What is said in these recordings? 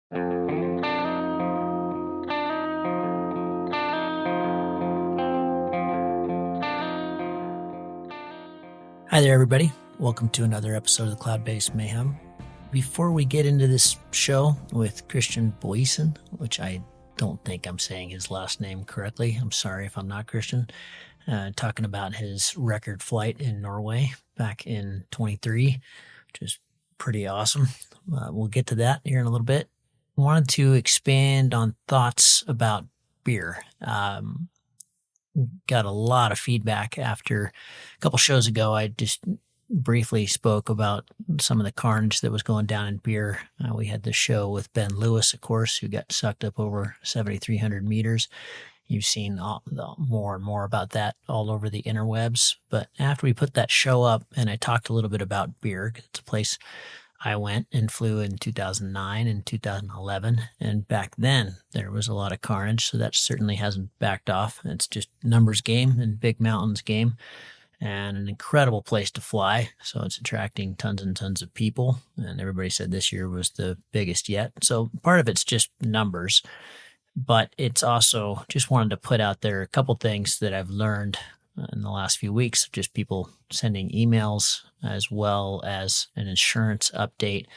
Hi there, everybody. Welcome to another episode of the Cloud-Based Mayhem. Before we get into this show with Kristian Boiesen, which I don't think I'm saying his last name correctly. I'm sorry if I'm not Christian. Talking about his record flight in Norway back in 23, which is pretty awesome. We'll get to that here in a little bit. I wanted to expand on thoughts about beer. Got a lot of feedback after a couple shows ago. I just briefly spoke about some of the carnage that was going down in beer. We had the show with Ben Lewis, of course, who got sucked up over 7,300 meters. You've seen more and more about that all over the interwebs. But after we put that show up and I talked a little bit about beer, it's a place I went and flew in 2009 and 2011. And back then there was a lot of carnage. So that certainly hasn't backed off. It's just numbers game and big mountains game and an incredible place to fly. So it's attracting tons and tons of people. And everybody said this year was the biggest yet. So part of it's just numbers, but it's also just wanted to put out there a couple things that I've learned in the last few weeks, just people sending emails as well as an insurance update.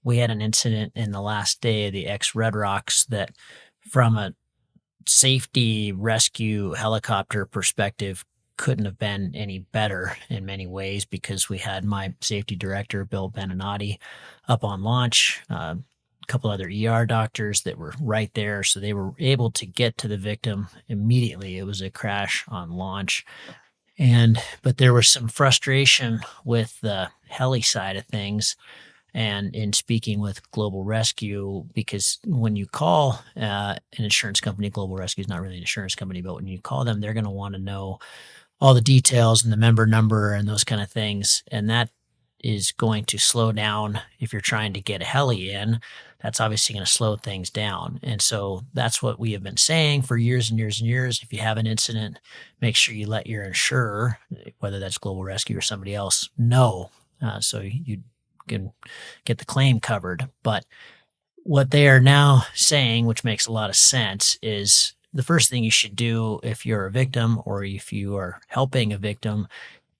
We had an incident in the last day of the Red Rocks that from a safety rescue helicopter perspective couldn't have been any better in many ways because we had my safety director, Bill Beninati, up on launch, a couple other ER doctors that were right there. So they were able to get to the victim immediately. It was a crash on launch. But there was some frustration with the heli side of things and in speaking with Global Rescue, because when you call an insurance company, Global Rescue is not really an insurance company, but when you call them, they're going to want to know all the details and the member number and those kind of things. And that is going to slow down if you're trying to get a heli in. That's obviously going to slow things down. And so that's what we have been saying for years and years and years. If you have an incident, make sure you let your insurer, whether that's Global Rescue or somebody else, know so you can get the claim covered. But what they are now saying, which makes a lot of sense, is the first thing you should do if you're a victim or if you are helping a victim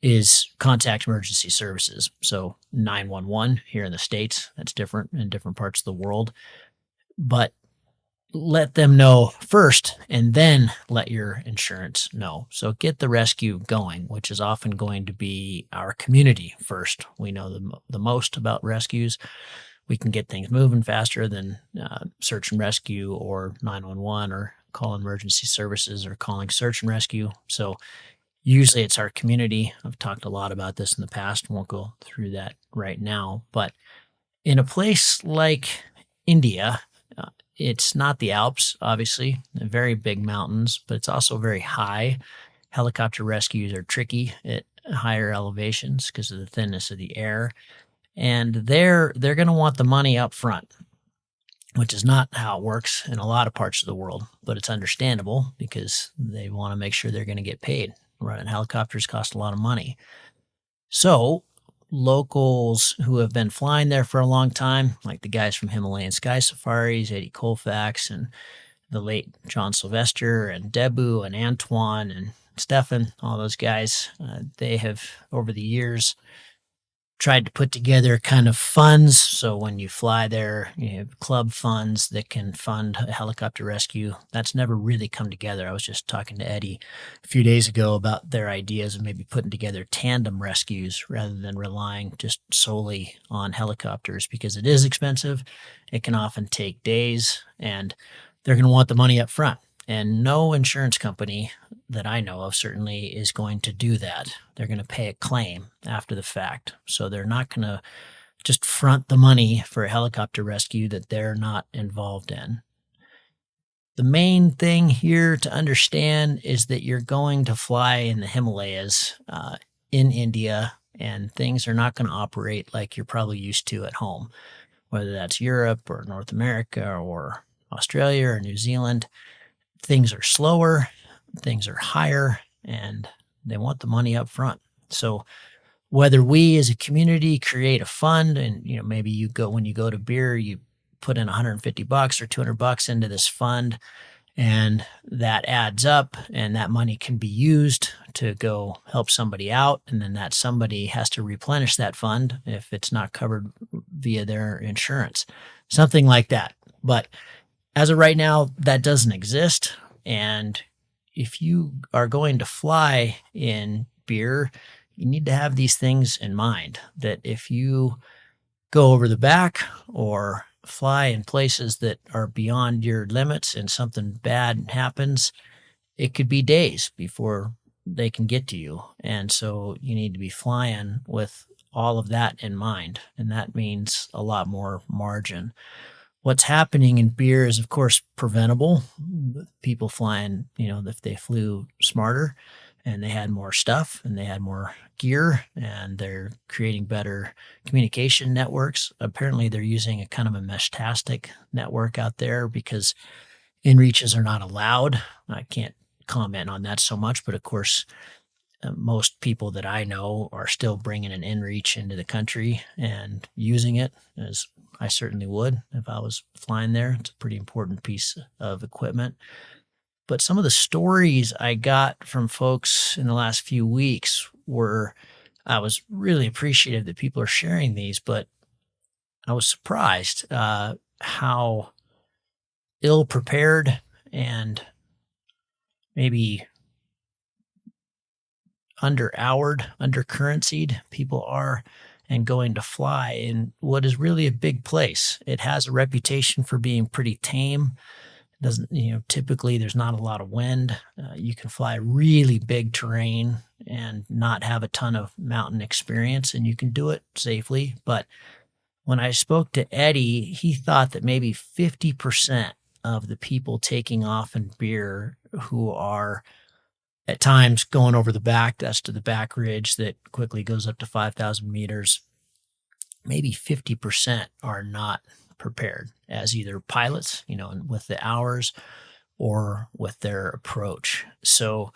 is contact emergency services. So 911 here in the States, that's different in different parts of the world. But let them know first and then let your insurance know. So get the rescue going, which is often going to be our community first. We know the most about rescues. We can get things moving faster than search and rescue or 911 or calling emergency services or calling search and rescue. So usually it's our community. I've talked a lot about this in the past. Won't go through that right now. But in a place like India, it's not the Alps, obviously. They're very big mountains, but it's also very high. Helicopter rescues are tricky at higher elevations because of the thinness of the air. And they're going to want the money up front, which is not how it works in a lot of parts of the world. But it's understandable because they want to make sure they're going to get paid. Running helicopters cost a lot of money. So locals who have been flying there for a long time, like the guys from Himalayan Sky Safaris, Eddie Colfax and the late John Sylvester and Debu and Antoine and Stefan, all those guys, they have over the years tried to put together kind of funds. So when you fly there, you have club funds that can fund a helicopter rescue. That's never really come together. I was just talking to Eddie a few days ago about their ideas of maybe putting together tandem rescues rather than relying just solely on helicopters because it is expensive. It can often take days and they're going to want the money up front. And no insurance company that I know of certainly is going to do that. They're going to pay a claim after the fact. So they're not going to just front the money for a helicopter rescue that they're not involved in. The main thing here to understand is that you're going to fly in the Himalayas in India, and things are not going to operate like you're probably used to at home, whether that's Europe or North America or Australia or New Zealand. Things are slower, things are higher, and they want the money up front. So whether we as a community create a fund and, maybe when you go to beer, you put in $150 or $200 into this fund, and that adds up, and that money can be used to go help somebody out. And then that somebody has to replenish that fund if it's not covered via their insurance, something like that. But as of right now, that doesn't exist. And if you are going to fly in beer, you need to have these things in mind, that if you go over the back or fly in places that are beyond your limits and something bad happens, it could be days before they can get to you. And so you need to be flying with all of that in mind. And that means a lot more margin. What's happening in beer is, of course, preventable. People flying, if they flew smarter and they had more stuff and they had more gear and they're creating better communication networks. Apparently, they're using a kind of a mesh-tastic network out there because inReaches are not allowed. I can't comment on that so much, but of course, most people that I know are still bringing an inReach into the country and using it, as I certainly would if I was flying there. It's a pretty important piece of equipment. But some of the stories I got from folks in the last few weeks I was really appreciative that people are sharing these, but I was surprised how ill-prepared and maybe under-houred, under-currencied people are and going to fly in what is really a big place. It has a reputation for being pretty tame. It doesn't, typically there's not a lot of wind. You can fly really big terrain and not have a ton of mountain experience, and you can do it safely. But when I spoke to Eddie, he thought that maybe 50% of the people taking off in beer who are at times going over the back, that's to the back ridge that quickly goes up to 5,000 meters, maybe 50% are not prepared as either pilots, with the hours or with their approach. So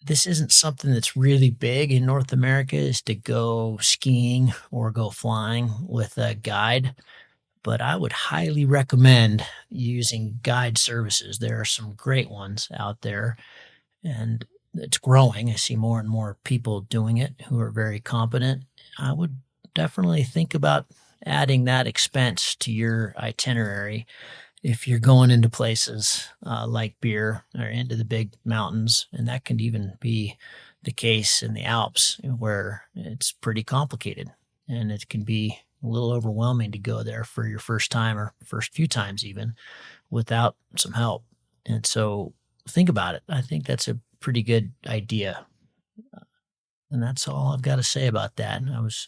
this isn't something that's really big in North America, is to go skiing or go flying with a guide. But I would highly recommend using guide services. There are some great ones out there, and it's growing. I see more and more people doing it who are very competent. I would definitely think about adding that expense to your itinerary if you're going into places like beer or into the big mountains. And that can even be the case in the Alps, where it's pretty complicated and it can be a little overwhelming to go there for your first time or first few times even without some help. And so think about it. I think that's a pretty good idea. And that's all I've got to say about that.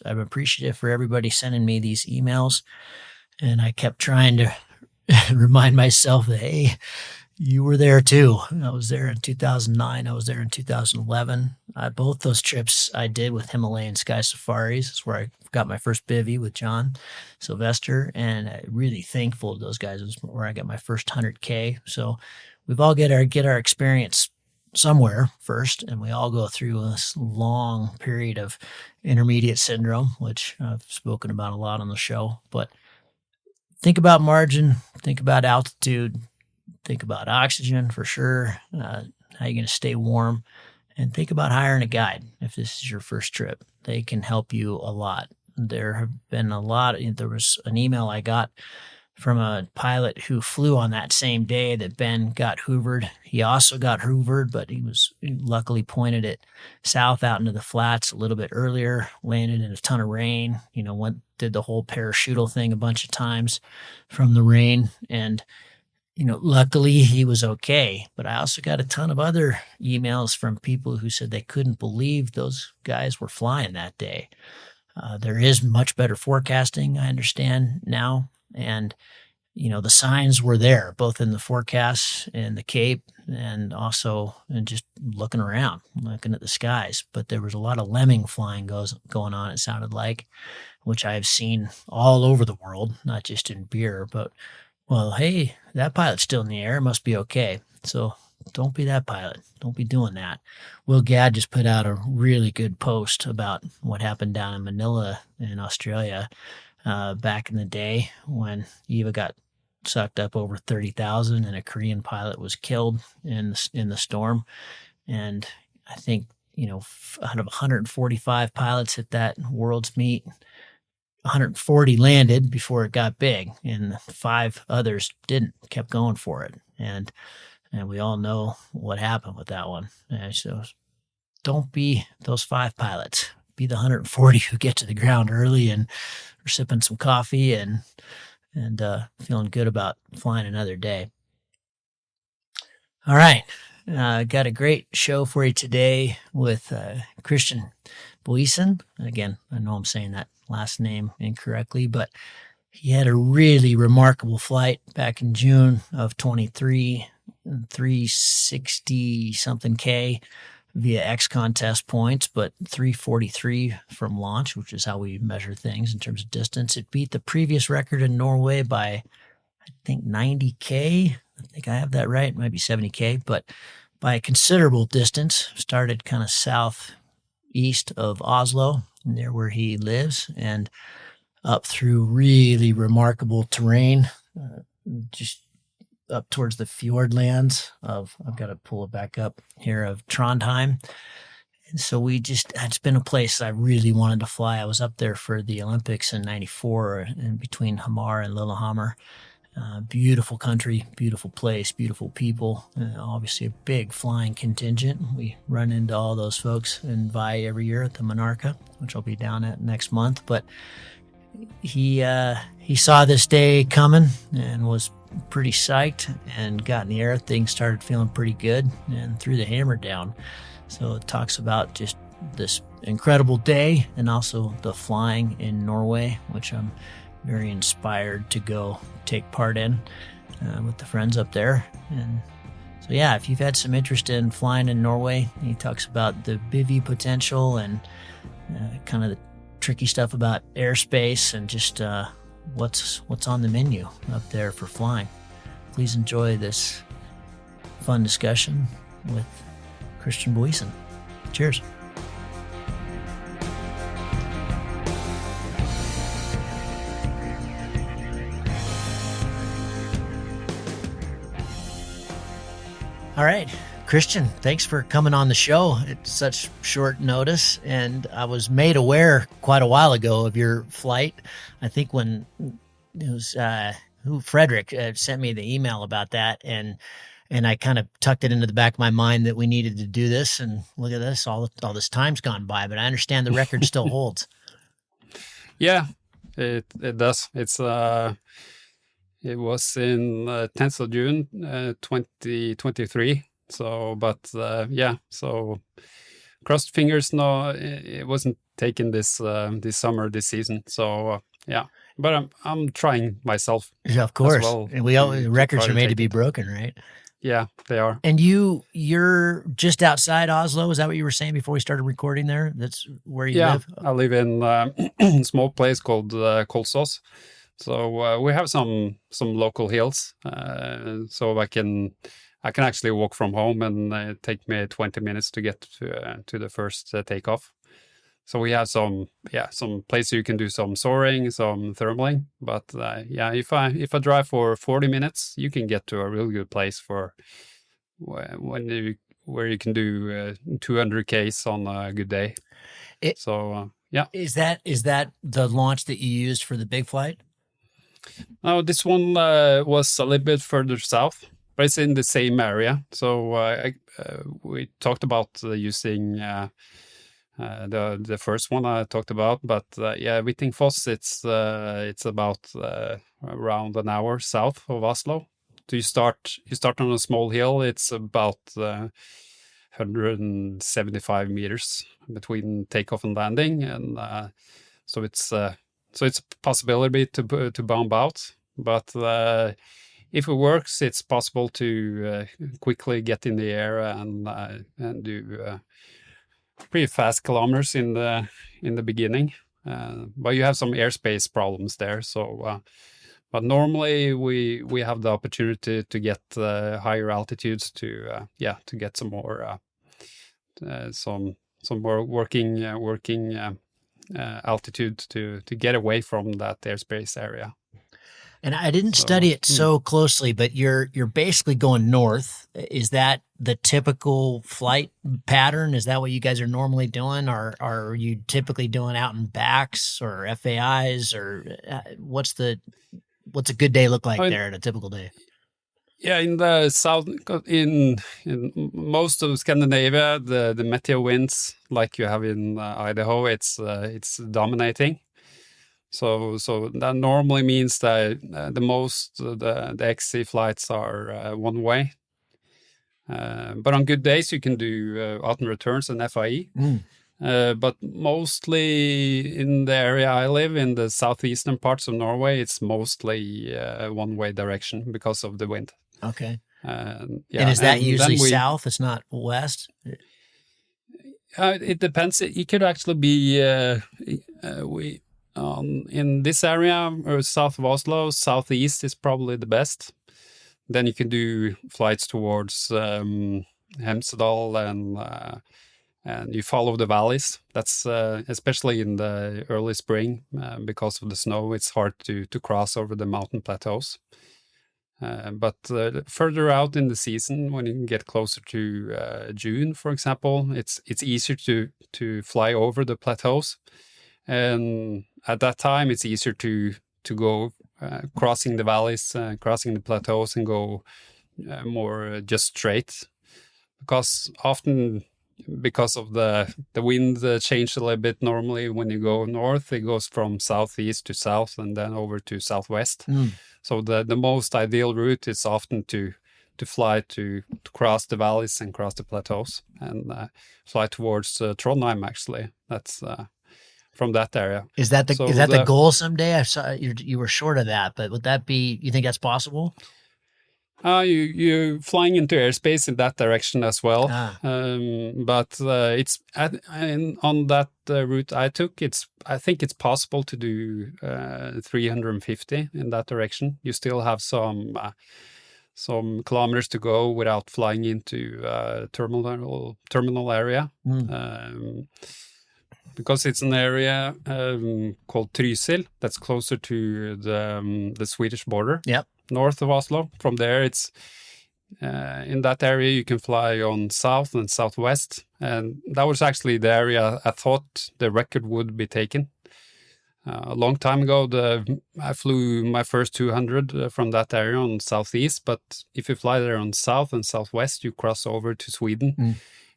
I'm appreciative for everybody sending me these emails, and I kept trying to remind myself that, hey, you were there too. I was there in 2009. I was there in 2011. Both those trips I did with Himalayan Sky Safaris. It's where I got my first bivvy with John Sylvester, and I'm really thankful to those guys. It was where I got my first 100K. So we've all get our experience somewhere first, and we all go through this long period of intermediate syndrome, which I've spoken about a lot on the show. But think about margin, think about altitude, think about oxygen for sure, how you're going to stay warm, and think about hiring a guide if this is your first trip. They can help you a lot. There have been there was an email I got from a pilot who flew on that same day that Ben got hoovered. He also got hoovered, but he luckily pointed it south out into the flats a little bit earlier, landed in a ton of rain, did the whole parachutal thing a bunch of times from the rain. And, luckily he was okay. But I also got a ton of other emails from people who said they couldn't believe those guys were flying that day. There is much better forecasting, I understand now. And, the signs were there, both in the forecast and the Cape, and also in just looking around, looking at the skies. But there was a lot of lemming flying going on, it sounded like, which I've seen all over the world, not just in beer. But, well, hey, that pilot's still in the air. It must be okay. So don't be that pilot. Don't be doing that. Will Gadd just put out a really good post about what happened down in Manila in Australia. back in the day when Eva got sucked up over 30,000 and a Korean pilot was killed in the storm. And I think, out of 145 pilots at that Worlds meet, 140 landed before it got big, and 5 others didn't, kept going for it. And we all know what happened with that one. And so don't be those 5 pilots. Be the 140 who get to the ground early and are sipping some coffee and feeling good about flying another day. All right. Got a great show for you today with Kristian Boiesen. Again, I know I'm saying that last name incorrectly, but he had a really remarkable flight back in June of 23, 360 something K via X-Con test points, but 343 from launch, which is how we measure things in terms of distance. It beat the previous record in Norway by, I think, 90K. I think I have that right. It might be 70K, but by a considerable distance. Started kind of southeast of Oslo, near where he lives, and up through really remarkable terrain, just up towards the fjordlands of, I've got to pull it back up here, of Trondheim. And so it's been a place I really wanted to fly. I was up there for the Olympics in '94, in between Hamar and Lillehammer. Beautiful country, beautiful place, beautiful people, obviously a big flying contingent. We run into all those folks in Vi every year at the Monarca, which I'll be down at next month. But he saw this day coming and was pretty psyched, and got in the air. Things started feeling pretty good and threw the hammer down. So it talks about just this incredible day and also the flying in Norway, which I'm very inspired to go take part in with the friends up there. And so, yeah, if you've had some interest in flying in Norway, he talks about the bivy potential and kind of the tricky stuff about airspace and just what's on the menu up there for flying. Please enjoy this fun discussion with Kristian Boiesen. Cheers. All right, Kristian, thanks for coming on the show at such short notice. And I was made aware quite a while ago of your flight. I think when it was Frederick sent me the email about that, and I kind of tucked it into the back of my mind that we needed to do this. And look at this, all this time's gone by, but I understand the record still holds. Yeah, it does. It was in 10th of June, 2023. So, but so crossed fingers. No, it wasn't taken this summer, this season. So, but I'm trying myself. Yeah, of course. Well, and records are made to be broken, right? Yeah, they are. And you're just outside Oslo. Is that what you were saying before we started recording there? That's where you live? I live in a small place called Kolsås. So we have some local hills, so I can actually walk from home, and take me 20 minutes to get to the first takeoff. So we have some places you can do some soaring, some thermaling. But if I drive for 40 minutes, you can get to a really good place for where you can do 200 Ks on a good day. Is that the launch that you used for the big flight? No, this one was a little bit further south, but it's in the same area. So we talked about using the first one I talked about, but Hvittingfoss, it's about around an hour south of Oslo. So you start on a small hill. It's about 175 meters between takeoff and landing, and so it's a possibility to bomb out. But if it works, it's possible to quickly get in the air and do pretty fast kilometers in the beginning. But you have some airspace problems there. So, but normally we have the opportunity to get higher altitudes to get some more working altitude to get away from that airspace area. And I didn't study it so closely, but you're basically going north. Is that the typical flight pattern? Is that what you guys are normally doing? Or are you typically doing out and backs or FAIs, or what's a good day look like there at a typical day? Yeah, in the south, in most of Scandinavia, the meteo winds, like you have in Idaho, it's dominating. So that normally means that the XC flights are one way. But on good days, you can do out and returns and FIE. But mostly in the area I live, in the southeastern parts of Norway, it's mostly one-way direction because of the wind. Okay. Yeah, and is that usually south? It's not west? It depends. It could actually be in this area, or south of Oslo, southeast is probably the best. Then you can do flights towards Hemsedal, and you follow the valleys. That's especially in the early spring, because of the snow, it's hard to cross over the mountain plateaus. But further out in the season, when you can get closer to June, for example, it's easier to fly over the plateaus, and at that time it's easier to go crossing the valleys, crossing the plateaus, and go more just straight, because often, because of the wind change a little bit. Normally when you go north, it goes from southeast to south and then over to southwest. So the most ideal route is often to fly to cross the valleys and cross the plateaus, and fly towards Trondheim. Actually, that's from that area. Is that the goal someday? I saw you were short of that, but would that be? You think that's possible? You flying into airspace in that direction as well. But it's on that route I took. I think it's possible to do 350 in that direction. You still have some kilometers to go without flying into terminal area. Because it's an area called Trysil that's closer to the Swedish border. Yep. North of Oslo. From there, it's in that area you can fly on south and southwest, and that was actually the area I thought the record would be taken. A long time ago, I flew my first 200 from that area on southeast, but if you fly there on south and southwest, you cross over to Sweden,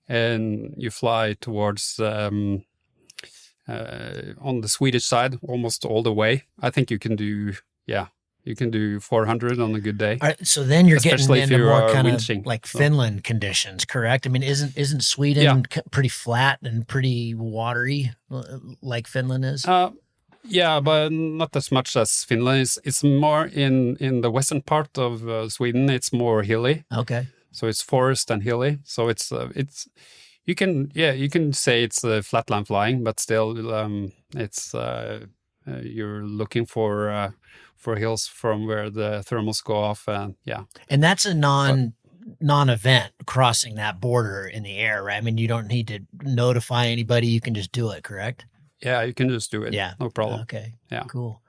and you fly towards on the Swedish side almost all the way. I think you can do, you can do 400 on a good day. All right, so then you're especially getting into more kind winching, of like Finland conditions, correct? I mean, isn't Sweden pretty flat and pretty watery like Finland is? Yeah, but not as much as Finland. It's more in the western part of Sweden. It's more hilly. Okay. So it's forest and hilly. So it's you can say it's flatland flying, but still it's you're looking for hills from where the thermals go off, and and that's a non-event crossing that border in the air, right? I mean, you don't need to notify anybody, you can just do it, correct? Yeah, you can just do it. Yeah, no problem. Okay, yeah, cool.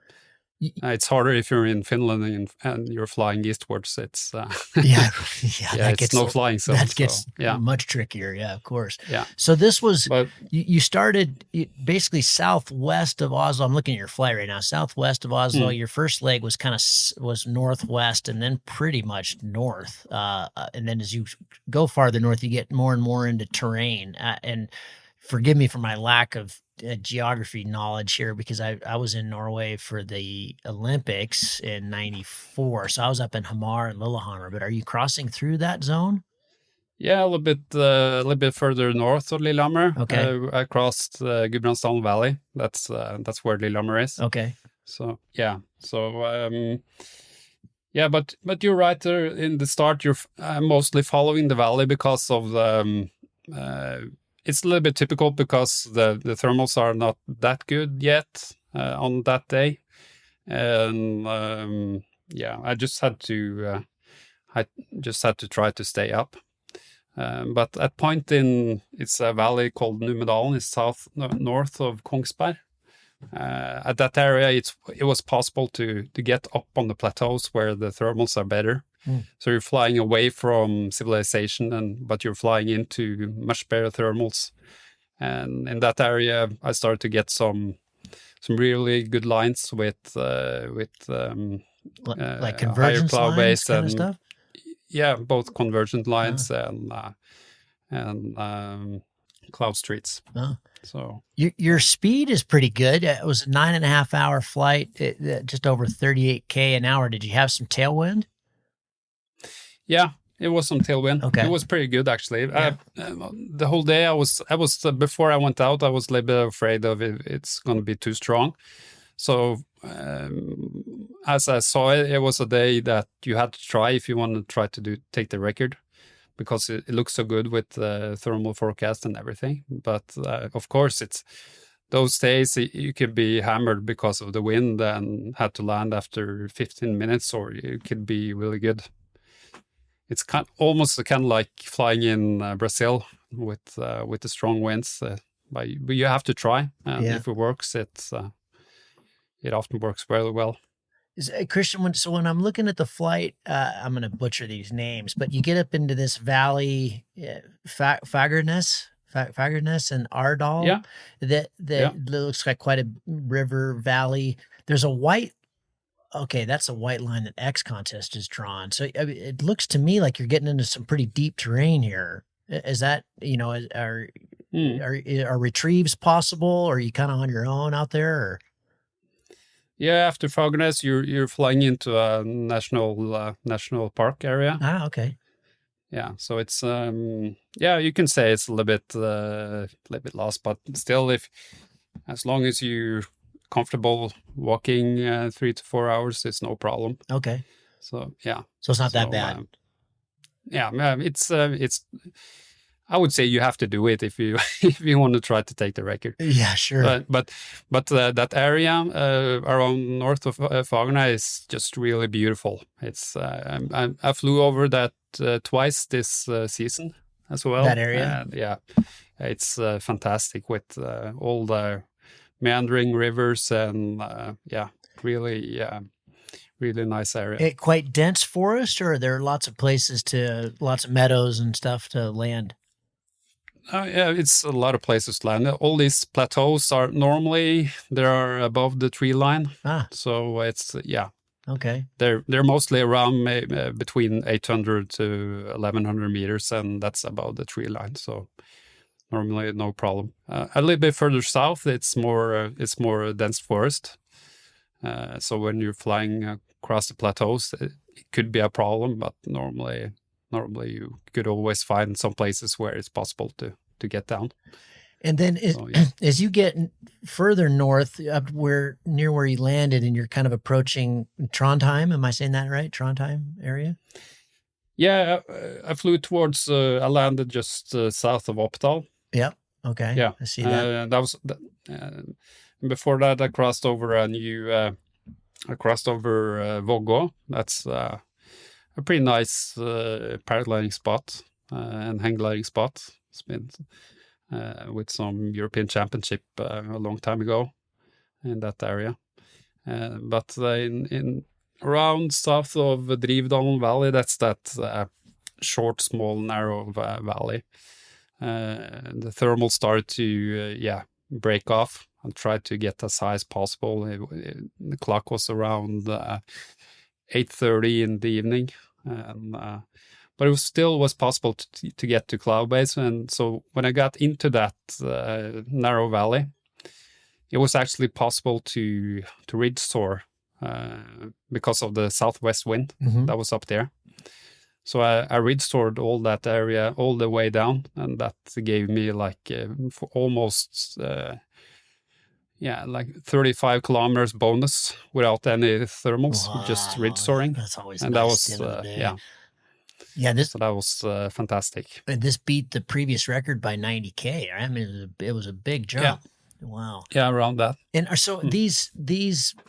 It's harder if you're in Finland and you're flying eastwards. It's it's no flying zone. That gets much trickier. Yeah, of course. Yeah. So this was you started basically southwest of Oslo. I'm looking at your flight right now. Southwest of Oslo. Your first leg was was northwest, and then pretty much north. And then as you go farther north, you get more and more into terrain. And forgive me for my lack of geography knowledge here, because I was in Norway for the Olympics in '94, so I was up in Hamar and Lillehammer. But are you crossing through that zone? Yeah, a little bit further north of Lillehammer. Okay. I crossed Gudbrandsdalen Valley. That's where Lillehammer is. Okay. So but you're right there in the start. You're mostly following the valley because of it's a little bit typical because the thermals are not that good yet on that day, and I just had to try to stay up. But at point it's a valley called Numedalen. It's north of Kongsberg, at that area, it was possible to get up on the plateaus where the thermals are better. So you're flying away from civilization, but you're flying into much better thermals. And in that area, I started to get some really good lines with like convergence higher cloud lines base kind of stuff. Yeah, both convergent lines and cloud streets. So your speed is pretty good. It was a 9.5 hour flight, just over 38K an hour. Did you have some tailwind? Yeah, it was some tailwind. Okay. It was pretty good actually. Yeah. The whole day I was before I went out, I was a little bit afraid of it's going to be too strong. So as I saw it, it was a day that you had to try if you want to try to take the record, because it looks so good with the thermal forecast and everything. But of course, it's those days you could be hammered because of the wind and had to land after 15 minutes, or you could be really good. It's almost kind of like flying in Brazil with the strong winds, but you have to try. If it works, it often works very well. Christian, when I'm looking at the flight, I'm going to butcher these names, but you get up into this valley, Fagernes and Ardal. Yeah. That looks like quite a river valley. There's a white. Okay, that's a white line that X Contest is drawn. So it looks to me like you're getting into some pretty deep terrain here. Is that, are retrieves possible, or are you kind of on your own out there? Or? Yeah, after Fagernes, you're flying into a national park area. Ah, okay. Yeah, so it's you can say it's a little bit lost, but still, as long as you're comfortable walking 3 to 4 hours, it's no problem. Okay. So yeah. So it's not that bad. It's I would say you have to do it if you want to try to take the record. Yeah, sure. But that area around north of Fagernes is just really beautiful. It's I flew over that twice this season as well. That area. It's fantastic with all the meandering rivers and really nice area. Quite dense forest, or are there lots of meadows and stuff to land? It's a lot of places to land. All these plateaus are above the tree line. So it's okay. They're mostly around between 800 to 1100 meters, and that's above the tree line. So normally no problem. A little bit further south, it's more dense forest. So when you're flying across the plateaus, it could be a problem, but normally you could always find some places where it's possible to get down. And then as you get further north, up near where you landed, and you're kind of approaching Trondheim, am I saying that right? Trondheim area? Yeah, I flew towards, I landed just south of Oppdal. Yep. Okay. Yeah. I see that. Before that, I crossed over Vågå. That's a pretty nice paragliding spot and hang gliding spot. It's been with some European Championship a long time ago in that area. But in around south of Drivdalen Valley, that's that short, small, narrow valley. The thermal started to break off and try to get as high as possible. The clock was around 8:30 in the evening, but it still was possible to get to cloud base. And so when I got into that narrow valley, it was actually possible to ridge soar because of the southwest wind that was up there. So I ridge soared all that area all the way down, and that gave me almost 35 kilometers bonus without any thermals, just ridge soaring. That's always and nice. That was So that was fantastic. And this beat the previous record by 90K. I mean, it was a big jump. Yeah. Wow. Yeah, around that. And so these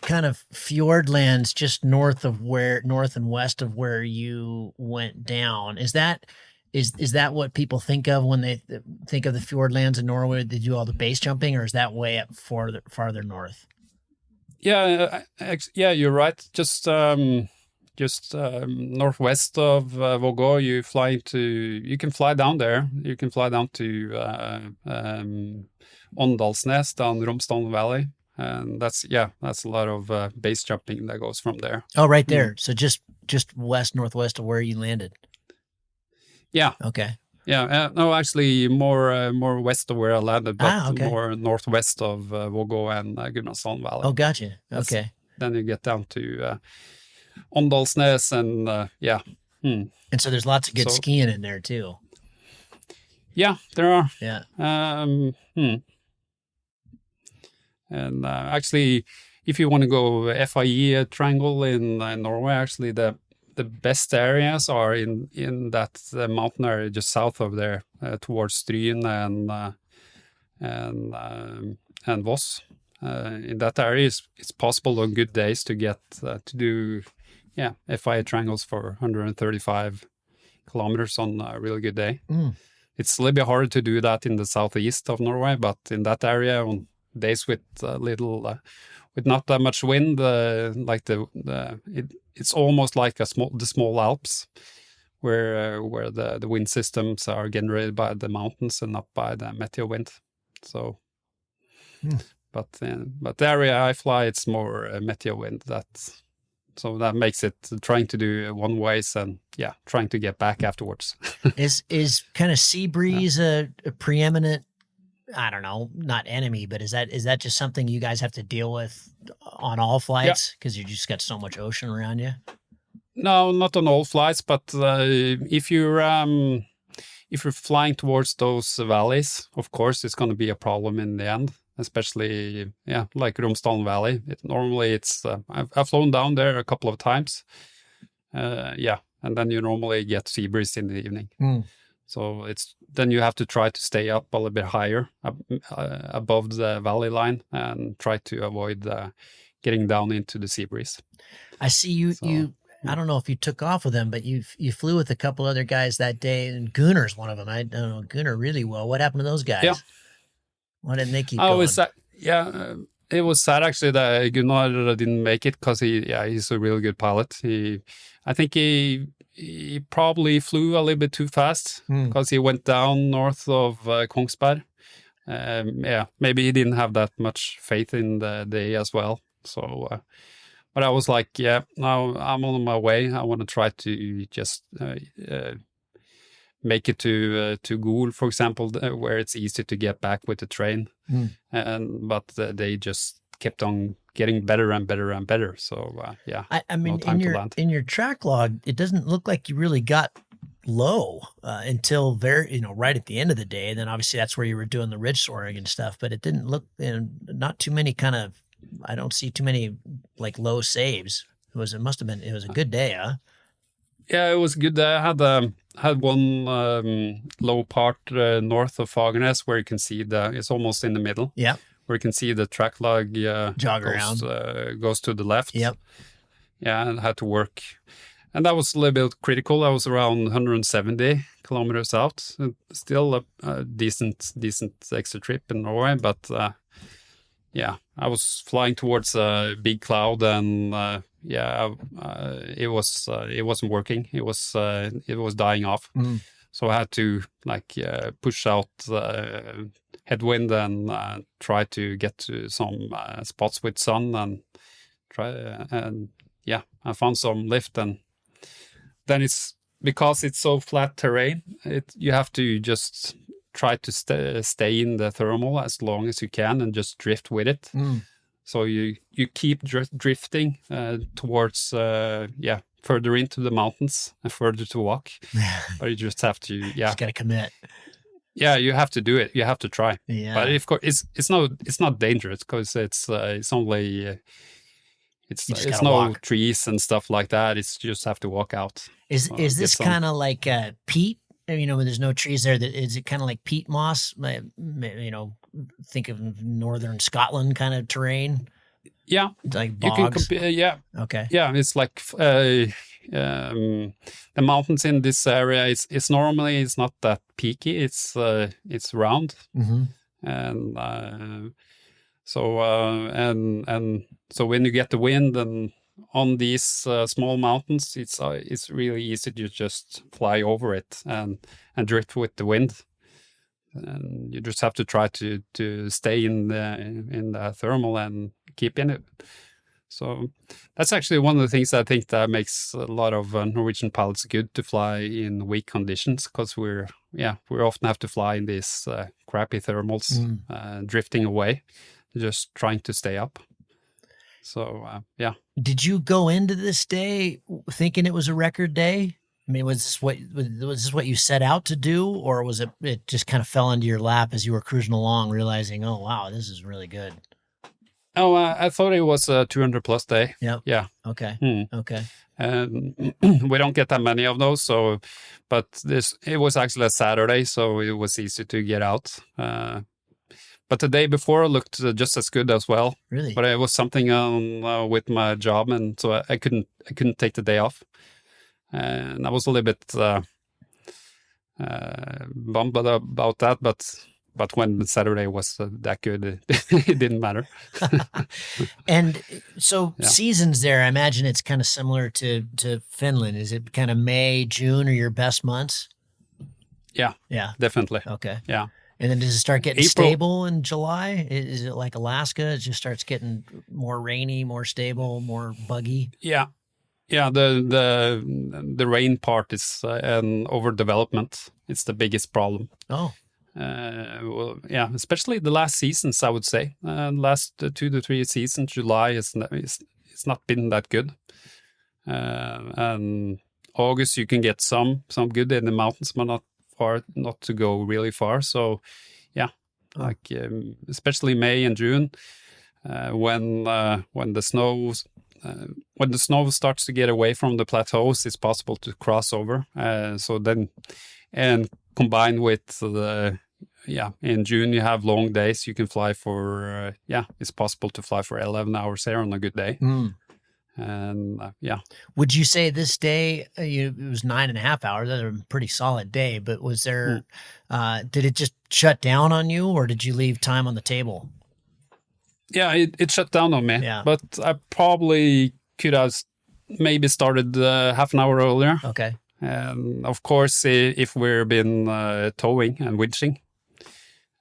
kind of fjord lands just north and west of where you went down, is that Is that what people think of when they think of the Fjordlands in Norway? They do all the base jumping, or is that way up farther north? Yeah, yeah, you're right. Just northwest of Vågå, you can fly down there. You can fly down to Åndalsnes down Romsdalen Valley, and that's a lot of base jumping that goes from there. Oh, right there. So just northwest of where you landed. Yeah. Okay. Yeah. No, actually, more west of where I landed, but okay. more northwest of Vågå and Gudbrandsdalen Valley. Oh, gotcha. Okay. Then you get down to Åndalsnes and yeah. And so there's lots of good skiing in there too. Yeah, there are. Yeah. And actually, if you want to go FIE triangle in Norway, actually the best areas are in that mountain area just south of there, towards Stryn and Voss. In that area, it's possible on good days to get to do FIE triangles for 135 kilometers on a really good day. It's a little bit harder to do that in the southeast of Norway, but in that area on days with with not that much wind, it's almost like the small Alps, where the wind systems are generated by the mountains and not by the meteo wind. So, but the area I fly, it's more meteo wind. So that makes it trying to do one ways and trying to get back afterwards. Is kind of sea breeze a preeminent? I don't know, not enemy, but is that just something you guys have to deal with on all flights because you just got so much ocean around you? No, not on all flights, but if you're flying towards those valleys, of course it's going to be a problem in the end. Especially like Romsdalen Valley. I've flown down there a couple of times. And then you normally get sea breeze in the evening. So then you have to try to stay up a little bit higher above the valley line and try to avoid getting down into the sea breeze. I see you. I don't know if you took off with them, but you flew with a couple other guys that day, and Gunnar's one of them. I don't know Gunnar really well. What happened to those guys? Yeah. Why didn't they keep going? It was sad actually that Gunnar didn't make it because he's a really good pilot. I think he probably flew a little bit too fast because he went down north of Kongsberg. Maybe he didn't have that much faith in the day as well. So, but I was like, now I'm on my way. I want to try to just make it to Gol, for example, where it's easy to get back with the train. But they just kept on getting better and better and better. So I mean, in your track log, it doesn't look like you really got low until right at the end of the day. And then obviously that's where you were doing the ridge soaring and stuff. But it didn't look, not too many I don't see too many like low saves. It was a good day, huh? Yeah, it was a good day. I had one low part north of Fagernes where you can see it's almost in the middle. Yeah. Where you can see the track log goes to the left. Yep. Yeah, and had to work. And that was a little bit critical. I was around 170 kilometers out. Still a decent extra trip in Norway, but I was flying towards a big cloud and it wasn't working. It was dying off. So I had to push out headwind and try to get to some spots with sun and I found some lift, and then it's because it's so flat terrain. You have to just try to stay in the thermal as long as you can and just drift with it. So you keep drifting towards further into the mountains and further to walk. But you just have to just gotta commit. Yeah, you have to do it. You have to try. Yeah. But of course, it's not dangerous because it's only it's no walk. Trees and stuff like that. It's you just have to walk out. Is this kind of like peat? When there's no trees there, is it kind of like peat moss? Think of northern Scotland kind of terrain. Yeah, Like you can bogs? compare. Yeah, Okay. yeah. It's like the mountains in this area. It's normally it's not that peaky. It's round, Mm-hmm. and and so when you get the wind and on these small mountains, it's really easy to just fly over it and drift with the wind. And you just have to try to stay in the thermal and keep in it. So that's actually one of the things I think that makes a lot of Norwegian pilots good to fly in weak conditions, because we often have to fly in these crappy thermals, drifting away, just trying to stay up. So yeah. Did you go into this day thinking it was a record day? I mean, was this what you set out to do, or was it just kind of fell into your lap as you were cruising along, realizing, oh wow, this is really good? Oh, I thought it was a 200 plus day. Yep. Yeah. Okay. Okay. And we don't get that many of those. So, but it was actually a Saturday, so it was easy to get out. But the day before looked just as good as well. Really? But it was something on with my job, and so I couldn't take the day off. And I was a little bit bummed about that, but when Saturday was that good, it didn't matter. And so seasons there, I imagine it's kind of similar to Finland. Is it kind of May, June are your best months? Yeah. Yeah. Definitely. Okay. Yeah. And then does it start getting April, stable in July? Is it like Alaska? It just starts getting more rainy, more stable, more buggy? Yeah. Yeah, the rain part is an overdevelopment. It's the biggest problem. Oh. Well, yeah, especially the last seasons, I would say. Last 2 to 3 seasons, July it's not been that good. And August you can get some good in the mountains, but not to go really far. So, yeah, like especially May and June, when the snow starts to get away from the plateaus, it's possible to cross over. So then, and combined with in June you have long days. You can fly for it's possible to fly for 11 hours there on a good day. And would you say this day it was 9.5 hours? That's a pretty solid day. But was there did it just shut down on you, or did you leave time on the table? Yeah, it shut down on me. Yeah. But I probably could have maybe started half an hour earlier. Okay. And of course, if we've been towing and winching.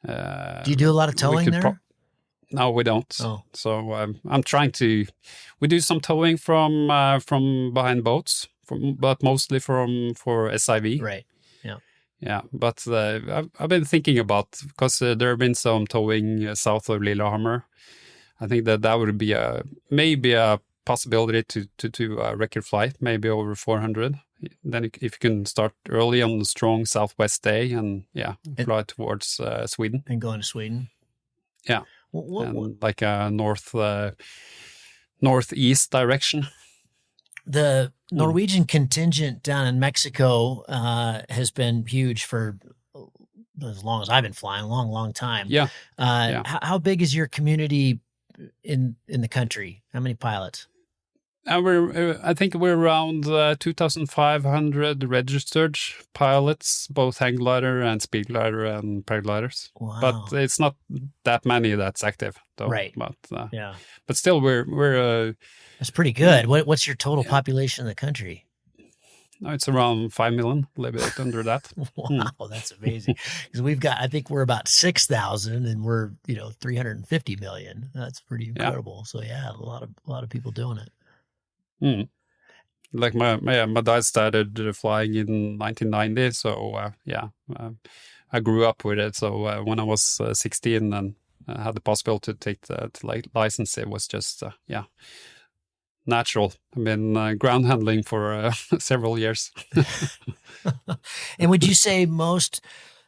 Do you do a lot of towing there? No, we don't. Oh. So I'm trying to. We do some towing from behind boats, but mostly for SIV. Right. Yeah. Yeah, but I've been thinking about, because there have been some towing south of Lillehammer. I think that would be maybe a possibility to do a record flight, maybe over 400. Then if you can start early on the strong southwest day and fly towards Sweden. And go into Sweden. Yeah. And like a northeast direction. The Norwegian contingent down in Mexico has been huge for as long as I've been flying, a long time. Yeah. How big is your community in the country? How many pilots? I think we're around 2,500 registered pilots, both hang glider and speed glider and paragliders. Wow. But it's not that many that's active, though. Right. But but still, we're that's pretty good. What's your total population in the country? No, it's around 5 million, a little bit under that. Wow, that's amazing. Because I think we're about 6,000, and we're 350 million. That's pretty incredible. So a lot of people doing it. Like my dad started flying in 1990, so I grew up with it. So when I was 16 and I had the possibility to take the license, it was just natural. I've been ground handling for several years. And would you say most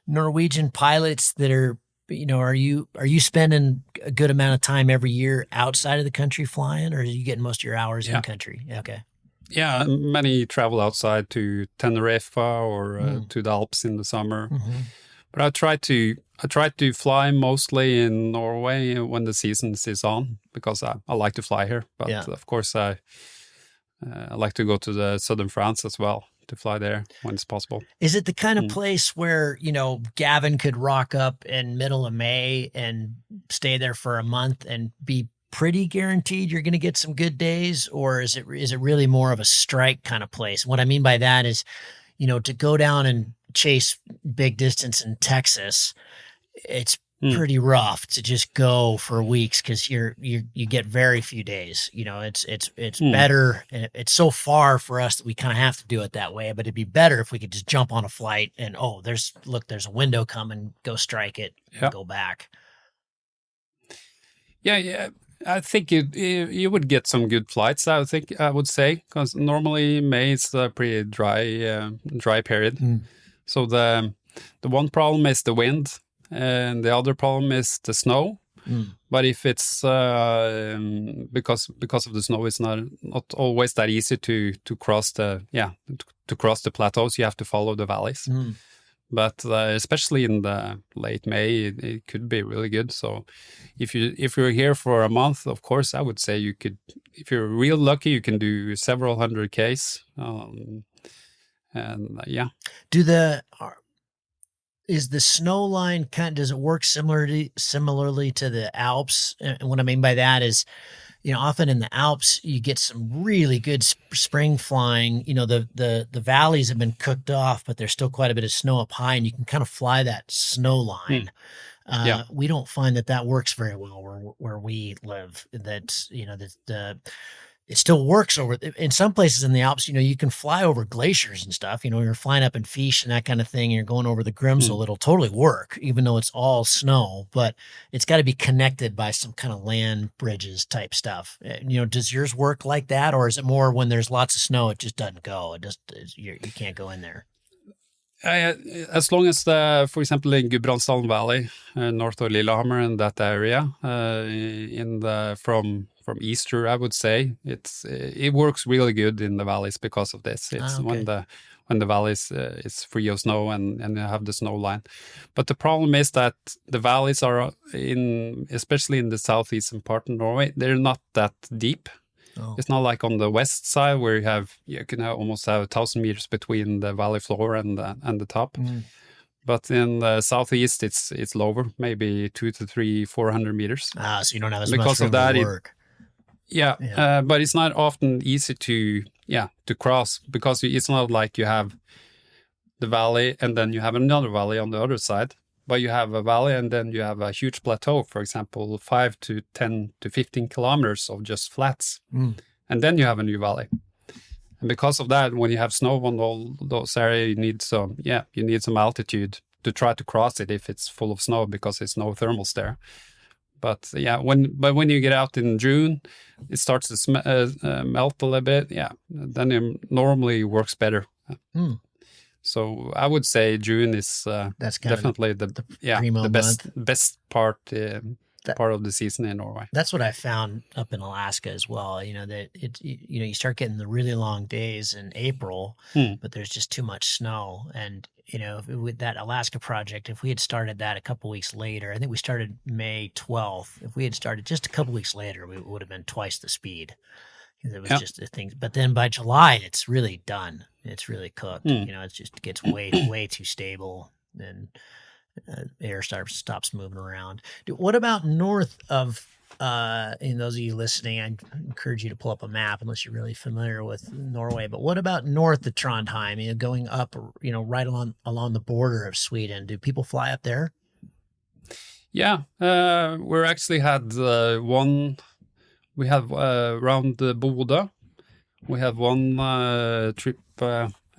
Norwegian pilots that are are you spending a good amount of time every year outside of the country flying, or are you getting most of your hours in country? Okay. Yeah, many travel outside to Tenerife or to the Alps in the summer. But I try to fly mostly in Norway when the season is on, because I like to fly here. But of course, I like to go to the southern France as well, to fly there when it's possible. Is it the kind of place where, Gavin could rock up in middle of May and stay there for a month and be pretty guaranteed you're going to get some good days? Or is it really more of a strike kind of place? What I mean by that is, to go down and chase big distance in Texas, it's pretty rough to just go for weeks, because you get very few days. It's better. It's so far for us that we kind of have to do it that way. But it'd be better if we could just jump on a flight and there's a window coming, go strike it, and go back. Yeah. I think you would get some good flights. I would say, because normally May is a pretty dry period. So the one problem is the wind, and the other problem is the snow. But if it's because of the snow, it's not always that easy to cross to cross the plateaus. You have to follow the valleys. But especially in the late May, it could be really good. So if you're here for a month, of course, I would say you could, if you're real lucky, you can do several hundred Ks. Is the snow line does it work similarly to the Alps? And what I mean by that is, often in the Alps, you get some really good spring flying. The valleys have been cooked off, but there's still quite a bit of snow up high, and you can kind of fly that snow line. We don't find that works very well where we live. That's, it still works in some places in the Alps. You can fly over glaciers and stuff. You're flying up in Fiche and that kind of thing, and you're going over the Grimsel. It'll totally work, even though it's all snow. But it's got to be connected by some kind of land bridges type stuff. Does yours work like that, or is it more when there's lots of snow, it just doesn't go? You can't go in there. As long as for example, in Gudbrandsdalen Valley, north of Lillehammer, in that area, from Easter, I would say it works really good in the valleys because of this. It's when the valleys is free of snow and you have the snow line. But the problem is that the valleys are especially in the southeastern part of Norway, they're not that deep. It's not like on the west side where you can almost have 1,000 meters between the valley floor and the top. But in the southeast, it's lower, maybe 400 meters. So you don't have as because much room of that, to work. But it's not often easy to cross, because it's not like you have the valley and then you have another valley on the other side. But you have a valley and then you have a huge plateau, for example, 5 to 10 to 15 kilometers of just flats. And then you have a new valley. And because of that, when you have snow on all those areas, you need some altitude to try to cross it if it's full of snow, because there's no thermals there. But when you get out in June, it starts to melt a little bit. Then it normally works better. So I would say June is that's definitely the best part of the season in Norway. That's what I found up in Alaska as well. That you start getting the really long days in April, but there's just too much snow. And with that Alaska project, if we had started that a couple weeks later, I think we started May 12th. If we had started just a couple weeks later, we would have been twice the speed. It was just the things. But then by July, it's really done. It's really cooked. It gets way too stable, and air stops moving around. What about north of? And those of you listening, I encourage you to pull up a map unless you're really familiar with Norway. But what about north of Trondheim? Going up, right along the border of Sweden. Do people fly up there? Yeah, we actually had one. We have around Bodø. We have one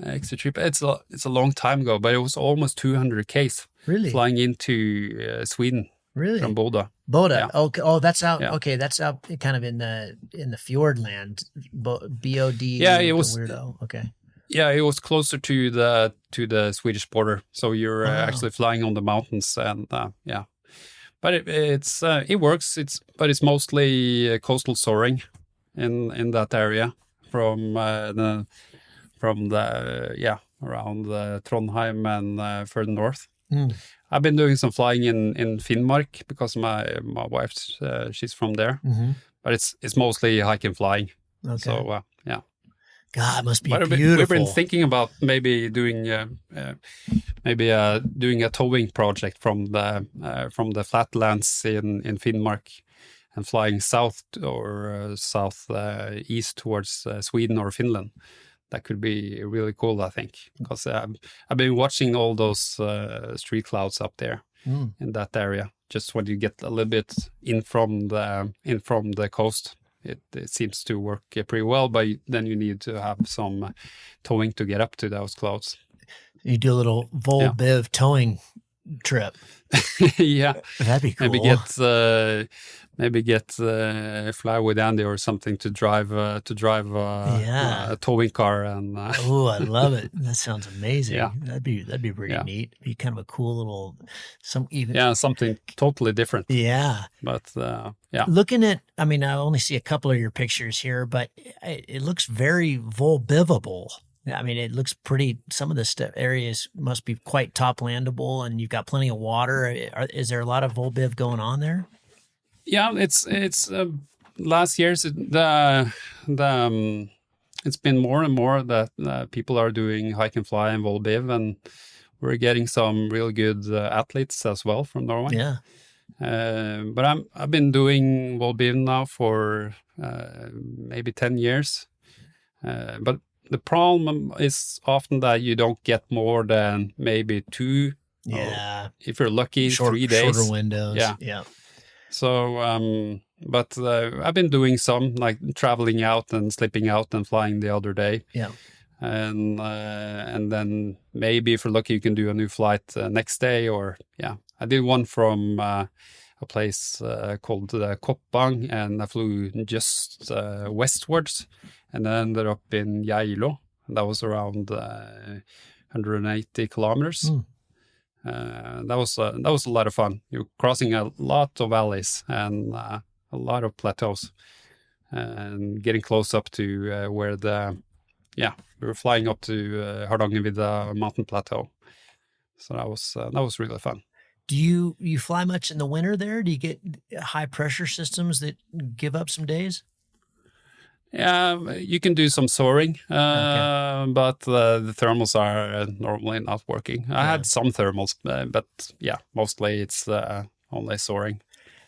extra trip. It's a long time ago, but it was almost 200 Ks. Really? Flying into Sweden. Really? From Bodø. Bodø. Yeah. Oh, that's out. Yeah. Okay, that's out kind of in the fjord land. BOD. Yeah, it was weirdo. Okay. Yeah, it was closer to the Swedish border. So you're actually flying on the mountains, and But it works. It's mostly coastal soaring in that area from around Trondheim and further north. Mm. I've been doing some flying in Finnmark because my wife, she's from there. Mm-hmm. But it's mostly hike and flying. Okay. So, yeah. God, it must be But beautiful. we've been thinking about maybe doing doing a towing project from the flatlands in Finnmark and flying south or east towards Sweden or Finland. That could be really cool, I think, because I've been watching all those street clouds up there in that area. Just when you get a little bit in from the coast, it seems to work pretty well. But then you need to have some towing to get up to those clouds. You do a little Volbiv towing trip. Yeah, that'd be cool. Maybe get fly with Andy or something to drive a towing car and. Oh, I love it. That sounds amazing. Yeah. That'd be pretty neat. It'd be kind of a cool little something totally different. Yeah. But yeah. Looking at, I mean, I only see a couple of your pictures here, but it looks very Volbivable. I mean, it looks pretty. Some of the areas must be quite top landable, and you've got plenty of water. Is there a lot of Volbiv going on there? Yeah, it's last year's it's been more and more that people are doing hike and fly and Volbiv, and we're getting some real good athletes as well from Norway. Yeah. But I've been doing Volbiv now for maybe 10 years. But the problem is often that you don't get more than maybe 2. Yeah. If you're lucky, 3 days. Shorter windows. Yeah. So, but I've been doing some, like traveling out and slipping out and flying the other day. Yeah. And then maybe if you're lucky, you can do a new flight next day. Or I did one from a place called Koppang, and I flew just westwards, and then ended up in Geilo. That was around 180 kilometers. That was a lot of fun. You're crossing a lot of valleys and a lot of plateaus, and getting close up to where we were flying up to Hardangervidda mountain plateau. So that was really fun. Do you fly much in the winter there? Do you get high pressure systems that give up some days? Yeah, you can do some soaring, Okay. but the thermals are normally not working. I had some thermals, but mostly it's only soaring.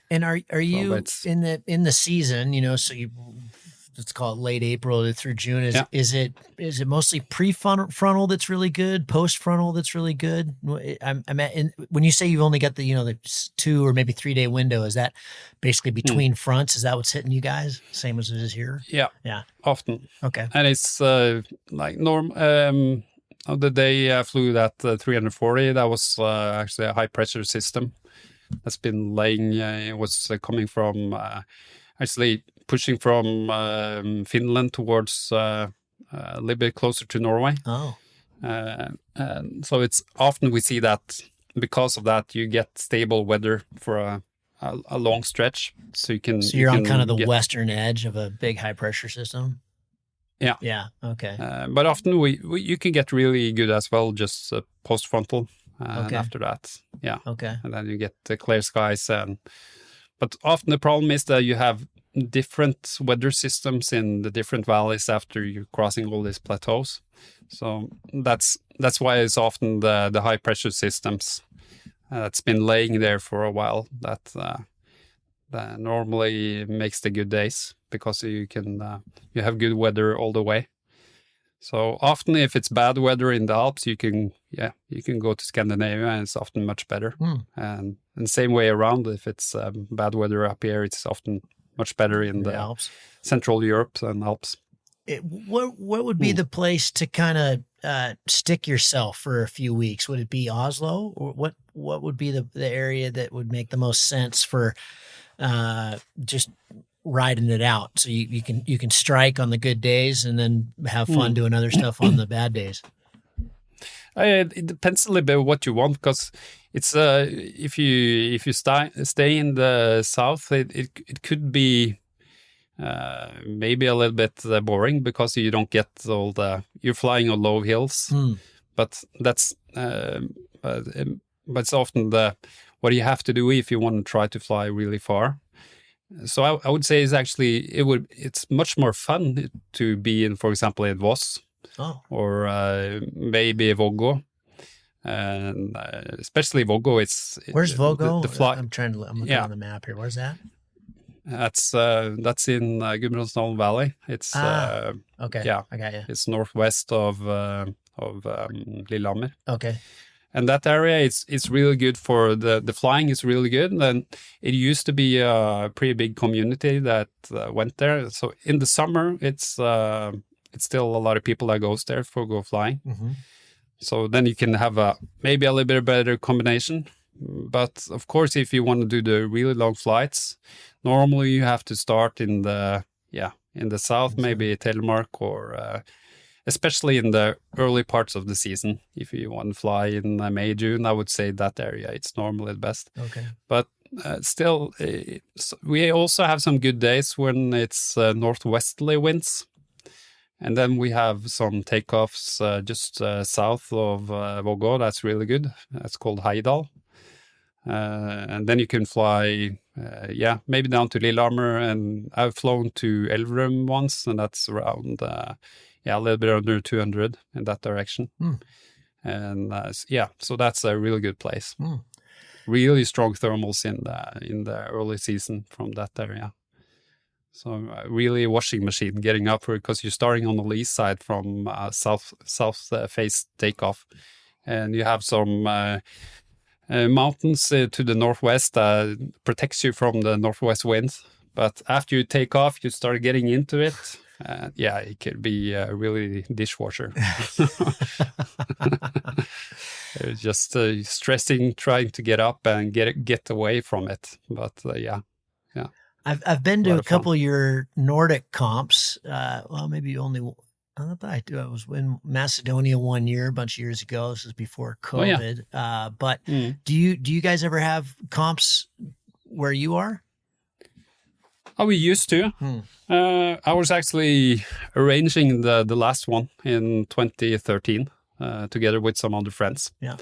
And are you in the season? So let's call it late April through June. Is it mostly prefrontal that's really good, post frontal that's really good? When you say you've only got the 2 or maybe 3 day window, is that basically between fronts? Is that what's hitting you guys? Same as it is here? Yeah, often. Okay. And it's like the day I flew that 340, that was actually a high pressure system that's been laying. It was coming from actually pushing from Finland towards a little bit closer to Norway. Oh. And so it's often we see that because of that you get stable weather for a long stretch. So you're on kind of the western edge of a big high pressure system. Yeah. Yeah. Okay. But often you can get really good as well, just post frontal. And after that, Okay. And then you get the clear skies. But often the problem is that you have different weather systems in the different valleys after you're crossing all these plateaus. So that's why it's often the high pressure systems that's been laying there for a while that normally makes the good days, because you have good weather all the way. So often if it's bad weather in the Alps, you can go to Scandinavia, and it's often much better. And same way around, if it's bad weather up here, it's often much better in the Alps, Central Europe and Alps. What would be the place to kind of stick yourself for a few weeks? Would it be Oslo, or what would be the area that would make the most sense for just riding it out, so you can strike on the good days and then have fun doing other stuff on the bad days? It depends a little bit what you want, because it's if you stay in the south, it could be maybe a little bit boring, because you don't get you're flying on low hills. But that's but it's often what you have to do if you want to try to fly really far. So I would say it's much more fun to be in, for example, in Voss or maybe Vågå. And especially Vågå, where's Vågå? I'm looking on the map here. Where's that? That's in Gudbrandsdalen Valley. It's okay. Yeah, I got you. It's northwest of Lillehammer. Okay. And that area, it's really good for the flying is really good. And it used to be a pretty big community that went there. So in the summer, it's still a lot of people that goes there for go flying. Mm-hmm. So then you can have maybe a little bit better combination. But of course, if you want to do the really long flights, normally you have to start in the south, maybe Telemark, or especially in the early parts of the season. If you want to fly in May, June, I would say that area, it's normally the best. Okay. But still, we also have some good days when it's northwesterly winds. And then we have some takeoffs just south of Vågå. That's really good. That's called Heidal. And then you can fly, maybe down to Lillehammer. And I've flown to Elverum once, and that's around, a little bit under 200 in that direction. Mm. And so that's a really good place. Mm. Really strong thermals in the early season from that area. So really washing machine getting up for it, because you're starting on the lee side from south face takeoff, and you have some mountains to the northwest that protects you from the northwest winds. But after you take off, you start getting into it. It could be really dishwasher. Just stressing, trying to get up and get away from it. But I've been to a couple of your Nordic comps. Maybe only. I was in Macedonia one year, a bunch of years ago. This was before COVID. But do you guys ever have comps where you are? Oh, we used to. I was actually arranging the last one in 2013 together with some other friends. Yeah.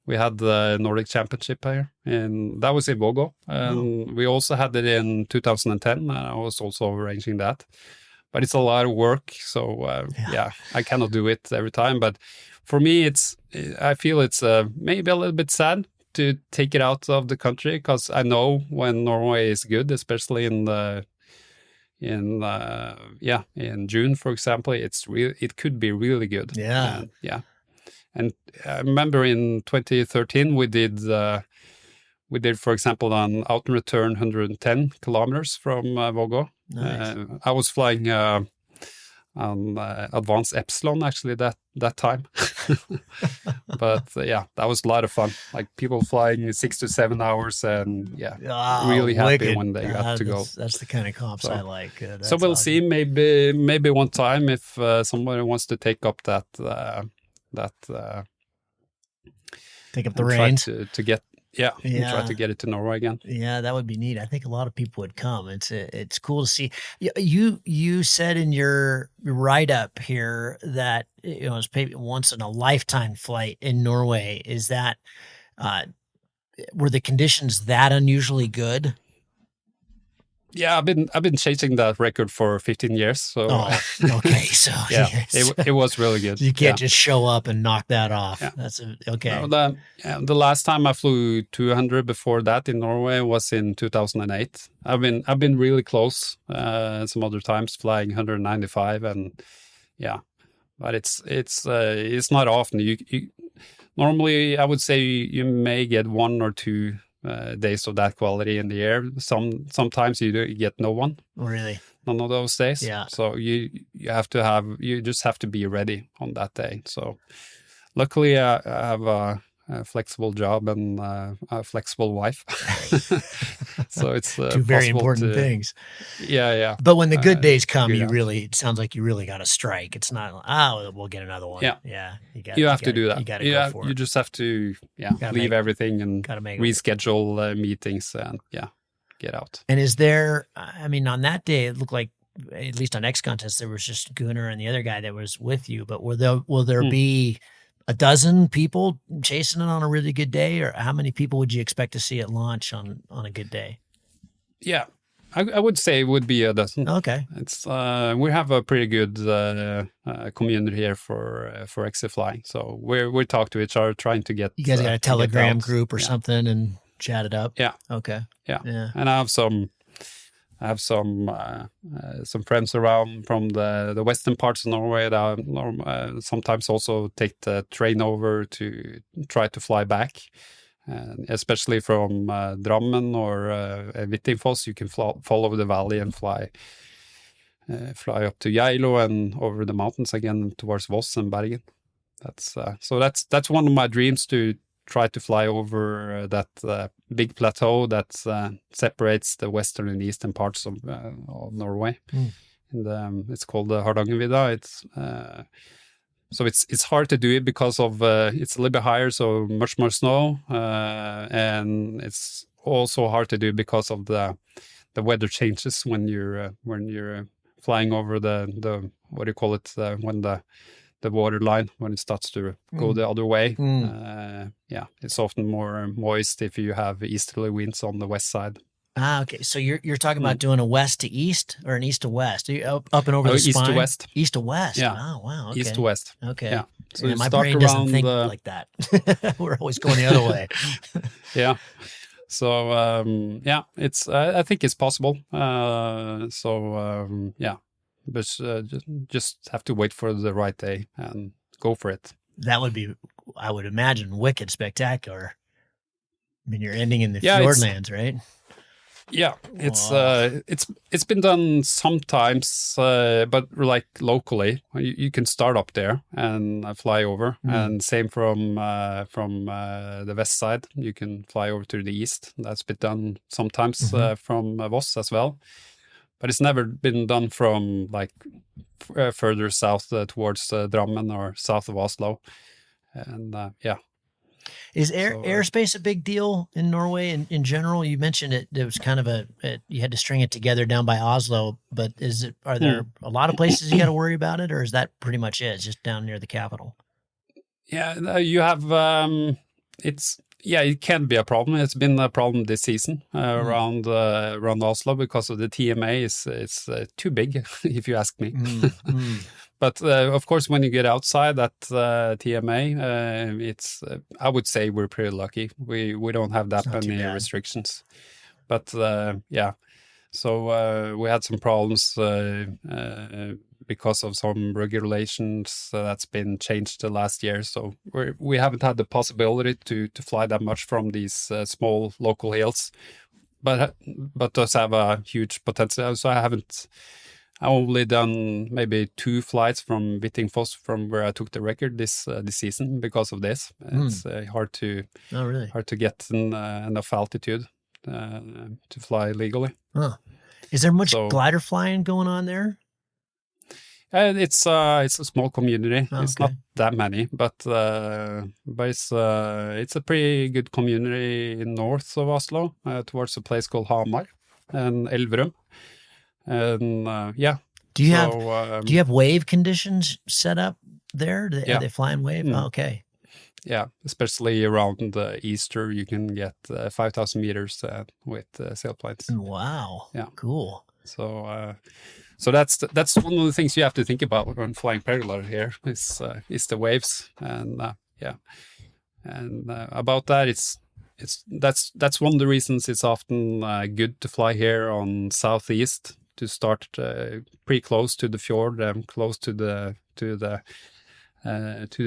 We had the Nordic Championship here, and that was in Vågå. We also had it in 2010, and I was also arranging that. But it's a lot of work, so I cannot do it every time. But for me, I feel it's maybe a little bit sad to take it out of the country, because I know when Norway is good, especially in June, for example, it could be really good. Yeah. And I remember in 2013 we did, for example, an out and return 110 kilometers from Vågå. Nice. I was flying advanced Epsilon actually that time. But that was a lot of fun. Like people flying 6 to 7 hours, and really happy wicked. when they got to go. That's the kind of comps I like. So we'll see. Maybe one time if somebody wants to take up that take up the reins to get. Try to get it to Norway again. Yeah, that would be neat. I think a lot of people would come. It's cool to see. You said in your write-up here that it's maybe once in a lifetime flight in Norway. Is that were the conditions that unusually good? Yeah, I've been chasing that record for 15 years. So okay, so it was really good. You can't just show up and knock that off. Yeah. That's okay. No, the last time I flew 200 before that in Norway was in 2008. I've been really close some other times, flying 195, and but it's not often. You normally I would say you may get 1 or 2 days of that quality in the air. Sometimes you get no one. Really? None of those days. Yeah. So you just have to be ready on that day. So luckily I have a flexible job and a flexible wife. So it's two very important things. Yeah. But when the good days come, it sounds like you really got to strike. It's not, we'll get another one. Yeah. You have to do that. You got to go for it. You just have to leave everything and reschedule meetings and get out. And is there, on that day, it looked like, at least on X Contest, there was just Gunnar and the other guy that was with you, but will there be a dozen people chasing it on a really good day, or how many people would you expect to see at launch on a good day? Yeah, I would say it would be a dozen. Okay. It's we have a pretty good community here for exit flying, so we talk to each other, trying to get. You guys got a Telegram group or yeah. something and chat it up. Yeah. Okay. Yeah. And I have some friends around from the western parts of Norway that sometimes also take the train over to try to fly back. Especially from Drammen or Hvittingfoss, you can follow the valley and fly up to Geilo and over the mountains again towards Voss and Bergen. That's one of my dreams, to try to fly over that big plateau that separates the western and eastern parts of Norway. And it's called the Hardangervidda. So it's hard to do it because of it's a little bit higher, so much more snow, and it's also hard to do because of the weather changes when you're flying over the what do you call it, when the water line, when it starts to go the other way. It's often more moist if you have easterly winds on the west side. Okay. So you're talking about doing a west to east or an east to west? Are you up and over the east spine? to west. East to west. Yeah. Oh, wow. Okay. East to west. Okay. Yeah. So my brain doesn't think like that. We're always going the other way. Yeah. So it's I think it's possible. But just have to wait for the right day and go for it. That would be, I would imagine, wicked spectacular. I mean, you're ending in the Fjordlands, right? Yeah, it's been done sometimes, but like locally, you can start up there and fly over, and same from the west side, you can fly over to the east. That's been done sometimes from Voss as well, but it's never been done from like further south towards Drammen or south of Oslo, and Is airspace a big deal in Norway in general? You mentioned it. There was kind of you had to string it together down by Oslo, but are there a lot of places you got to worry about it, or is that pretty much it? It's just down near the capital? Yeah, you have, it can be a problem. It's been a problem this season around Oslo because of the TMA. It's too big, if you ask me. But of course, when you get outside that TMA, it's I would say we're pretty lucky. We don't have that many restrictions. But so we had some problems because of some regulations that's been changed the last year. So we haven't had the possibility to fly that much from these small local hills, but does have a huge potential. So I only done maybe 2 flights from Hvittingfoss, from where I took the record this season because of this. It's hard to get enough altitude to fly legally. Huh. Is there much glider flying going on there? It's a small community. Okay. It's not that many, but it's a pretty good community in north of Oslo, towards a place called Hamar and Elverum. And do you have wave conditions set up there? Are they flying wave? Oh, okay. Yeah, especially around Easter, you can get 5,000 meters with sailplanes. Wow. Yeah. Cool. So that's one of the things you have to think about when flying paraglider here is the waves, and about that that's one of the reasons it's often good to fly here on southeast, to start pretty close to the fjord and close to the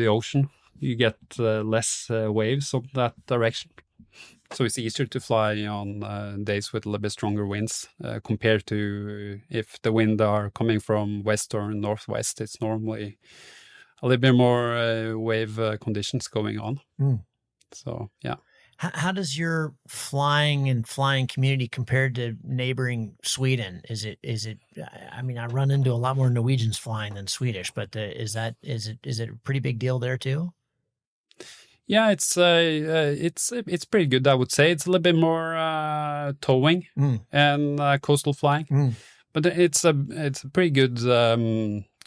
ocean. You get less waves on that direction, so it's easier to fly on days with a little bit stronger winds compared to if the wind are coming from west or northwest. It's normally a little bit more wave conditions going on. So yeah. How does your flying community compare to neighboring Sweden? Is it? I mean, I run into a lot more Norwegians flying than Swedish, but is it a pretty big deal there too? Yeah, it's pretty good, I would say. It's a little bit more towing and coastal flying, but it's a pretty good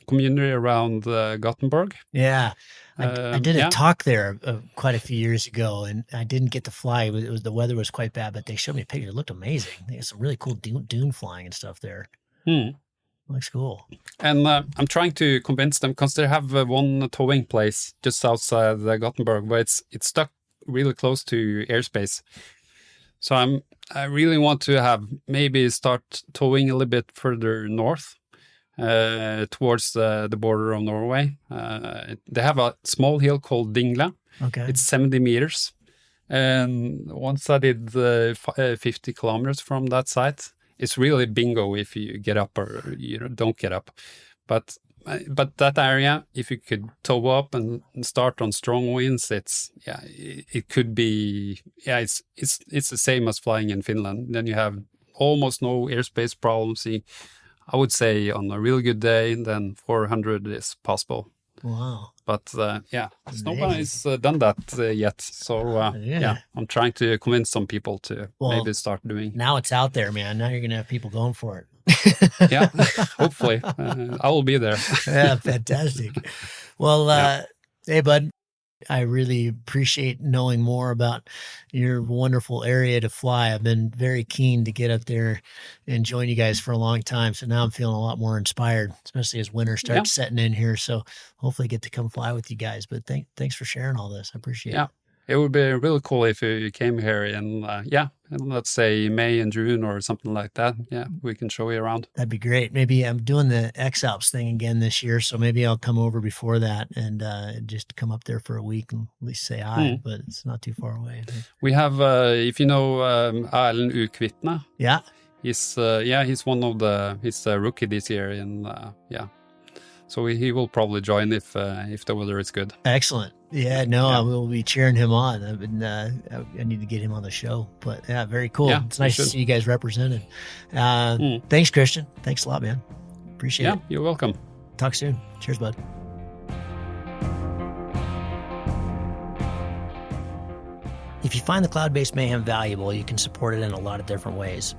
community around Gothenburg. Yeah. I did a yeah. talk there quite a few years ago, and I didn't get to fly. It was the weather was quite bad, but they showed me a picture. It looked amazing. They had some really cool dune flying and stuff there. Looks cool. And I'm trying to convince them because they have one towing place just outside Gothenburg, but it's stuck really close to airspace. So I really want to maybe start towing a little bit further north. Towards the border of Norway. They have a small hill called Dingle. Okay. It's 70 meters. And once I did 50 kilometers from that site, it's really bingo if you get up or you don't get up. But that area, if you could tow up and start on strong winds, it could be, it's the same as flying in Finland. Then you have almost no airspace problems. I would say on a really good day, then 400 is possible. Wow. But nobody's done that yet. So I'm trying to convince some people to maybe start doing. Now it's out there, man. Now you're going to have people going for it. Yeah, hopefully. I will be there. Yeah, fantastic. Well, hey, bud. I really appreciate knowing more about your wonderful area to fly. I've been very keen to get up there and join you guys for a long time. So now I'm feeling a lot more inspired, especially as winter starts setting in here. So hopefully get to come fly with you guys. But thanks for sharing all this. I appreciate it. It would be really cool if you came here in, let's say May and June or something like that. Yeah, we can show you around. That'd be great. Maybe I'm doing the X-Alps thing again this year, so maybe I'll come over before that and just come up there for a week and at least say hi, but it's not too far away. We have, if you know Erlend Ukvitne. Yeah. He's he's a rookie this year so he will probably join if the weather is good. Excellent. Yeah, I will be cheering him on. I need to get him on the show. But yeah, very cool. Yeah, it's nice to see you guys represented. Thanks, Christian. Thanks a lot, man. Appreciate it. Yeah, you're welcome. Talk soon. Cheers, bud. If you find the Cloud-Based Mayhem valuable, you can support it in a lot of different ways.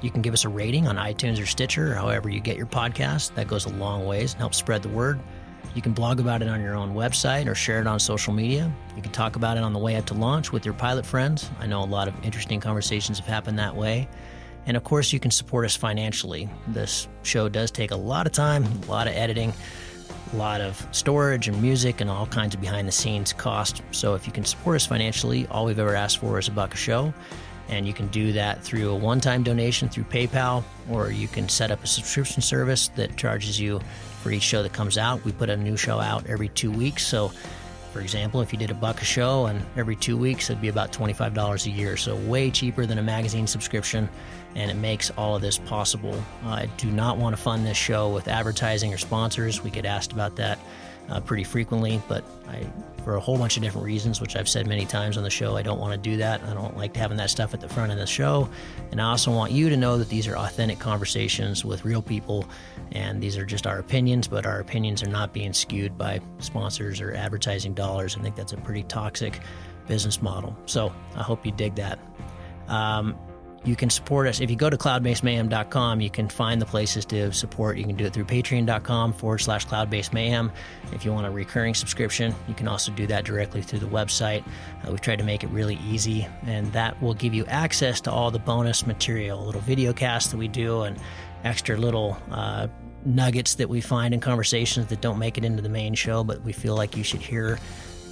You can give us a rating on iTunes or Stitcher, or however you get your podcast. That goes a long ways and helps spread the word. You can blog about it on your own website or share it on social media. You can talk about it on the way up to launch with your pilot friends. I know a lot of interesting conversations have happened that way. And of course, you can support us financially. This show does take a lot of time, a lot of editing, a lot of storage and music and all kinds of behind the scenes cost. So if you can support us financially, all we've ever asked for is $1 a show. And you can do that through a one-time donation through PayPal, or you can set up a subscription service that charges you for each show that comes out. We put a new show out every 2 weeks. So, for example, if you did $1 a show and every 2 weeks, it'd be about $25 a year. So way cheaper than a magazine subscription, and it makes all of this possible. I do not want to fund this show with advertising or sponsors. We get asked about that pretty frequently, but for a whole bunch of different reasons, which I've said many times on the show, I don't want to do that. I don't like having that stuff at the front of the show. And I also want you to know that these are authentic conversations with real people, and these are just our opinions, but our opinions are not being skewed by sponsors or advertising dollars. I think that's a pretty toxic business model. So I hope you dig that. You can support us. If you go to cloudbasedmayhem.com, you can find the places to support. You can do it through patreon.com/cloudbasedmayhem. If you want a recurring subscription, you can also do that directly through the website. We've tried to make it really easy, and that will give you access to all the bonus material, little video casts that we do and extra little nuggets that we find in conversations that don't make it into the main show, but we feel like you should hear.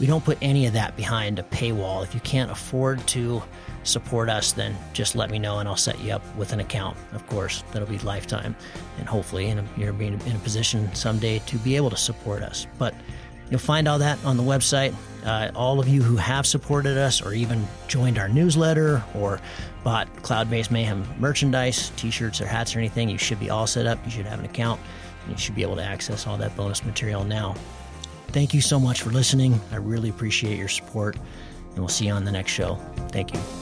We don't put any of that behind a paywall. If you can't afford to support us, then just let me know and I'll set you up with an account. Of course, that'll be lifetime, and hopefully you're being in a position someday to be able to support us. But you'll find all that on the website. All of you who have supported us or even joined our newsletter or bought Cloud-Based Mayhem merchandise, t-shirts or hats or anything, you should be all set up. You should have an account, and you should be able to access all that bonus material now. Thank you so much for listening. I really appreciate your support, and we'll see you on the next show. Thank you.